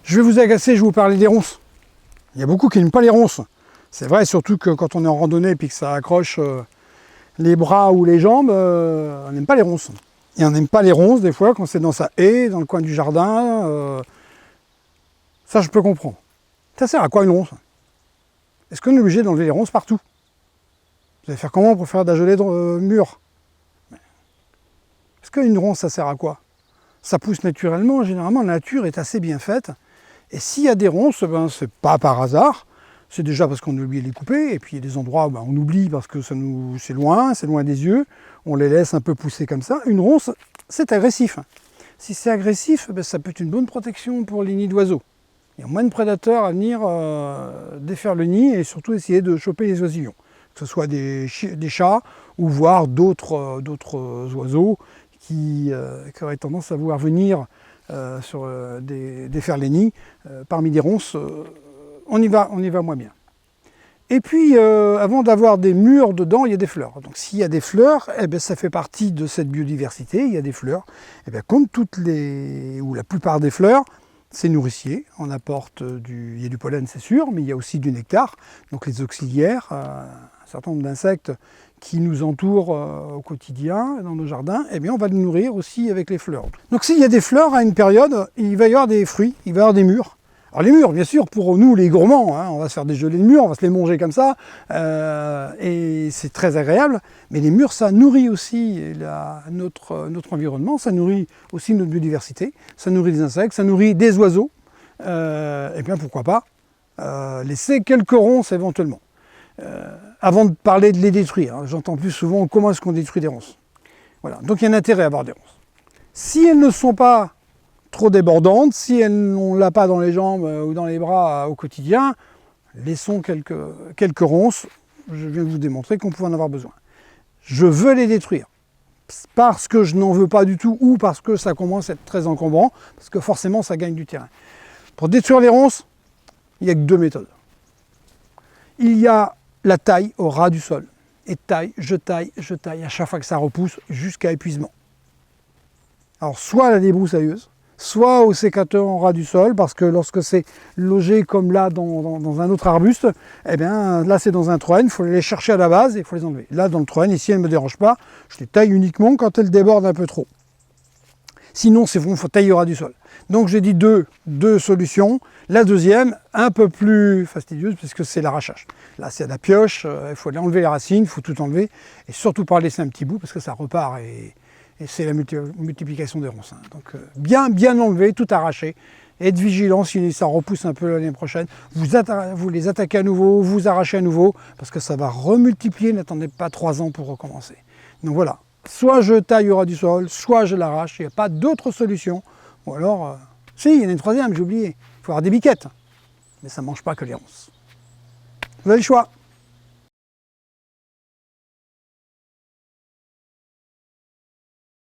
Je vais vous agacer, je vais vous parler des ronces. Il y a beaucoup qui n'aiment pas les ronces. C'est vrai, surtout que quand on est en randonnée et que ça accroche les bras ou les jambes, on n'aime pas les ronces. Et on n'aime pas les ronces des fois quand c'est dans sa haie, dans le coin du jardin. Ça, je peux comprendre. Ça sert à quoi une ronce? Est-ce qu'on est obligé d'enlever les ronces partout? Vous allez faire comment pour faire d'agelé de mur? Est-ce qu'une ronce, ça sert à quoi? Ça pousse naturellement, généralement la nature est assez bien faite. Et s'il y a des ronces, ben, c'est pas par hasard. C'est déjà parce qu'on a oublié de les couper, et puis il y a des endroits où ben, on oublie parce que c'est loin des yeux, on les laisse un peu pousser comme ça. Une ronce, c'est agressif. Si c'est agressif, ben, ça peut être une bonne protection pour les nids d'oiseaux. Il y a moins de prédateurs à venir défaire le nid et surtout essayer de choper les oisillons. Que ce soit des chats ou voire d'autres oiseaux qui auraient tendance à vouloir venir défaire les nids. Parmi les ronces, on y va moins bien. Et puis, avant d'avoir des murs dedans, il y a des fleurs. Donc s'il y a des fleurs, eh bien, ça fait partie de cette biodiversité. Il y a des fleurs. Eh bien, comme ou la plupart des fleurs, c'est nourricier. On apporte il y a du pollen, c'est sûr, mais il y a aussi du nectar. Donc les auxiliaires, un certain nombre d'insectes qui nous entourent au quotidien dans nos jardins, eh bien, on va les nourrir aussi avec les fleurs. Donc s'il y a des fleurs à une période, il va y avoir des fruits, il va y avoir des mûres. Alors les mûres, bien sûr, pour nous les gourmands, hein, on va se faire des gelées de mûres, on va se les manger comme ça, et c'est très agréable. Mais les mûres, ça nourrit aussi notre environnement, ça nourrit aussi notre biodiversité, ça nourrit des insectes, ça nourrit des oiseaux. Et bien pourquoi pas laisser quelques ronces éventuellement. Avant de parler de les détruire, hein, j'entends plus souvent comment est-ce qu'on détruit des ronces. Voilà, donc il y a un intérêt à avoir des ronces. Si elles ne sont pas trop débordantes, si on ne l'a pas dans les jambes ou dans les bras au quotidien, laissons quelques ronces. Je viens de vous démontrer qu'on pouvait en avoir besoin. Je veux les détruire parce que je n'en veux pas du tout ou parce que ça commence à être très encombrant, parce que forcément ça gagne du terrain. Pour détruire les ronces, il n'y a que deux méthodes. Il y a la taille au ras du sol. Et je taille à chaque fois que ça repousse jusqu'à épuisement. Alors soit à la débroussailleuse, soit au sécateur en ras du sol, parce que lorsque c'est logé comme là dans un autre arbuste, eh bien là c'est dans un troène, il faut les chercher à la base et il faut les enlever. Là dans le troène, ici elles ne me dérangent pas, je les taille uniquement quand elles débordent un peu trop. Sinon c'est bon, il faut tailler au ras du sol. Donc j'ai dit deux solutions. La deuxième, un peu plus fastidieuse, puisque c'est l'arrachage. Là c'est à la pioche, il faut enlever les racines, il faut tout enlever, et surtout pas laisser un petit bout, parce que ça repart et c'est la multiplication des ronces. Donc bien enlever, tout arracher, être vigilant si ça repousse un peu l'année prochaine. Vous les attaquez à nouveau, vous arrachez à nouveau, parce que ça va remultiplier, n'attendez pas 3 ans pour recommencer. Donc voilà, soit je taille au ras du sol, soit je l'arrache, il n'y a pas d'autre solution. Ou alors, si, il y en a une troisième, j'ai oublié, il faut avoir des biquettes. Mais ça ne mange pas que les ronces. Vous avez le choix.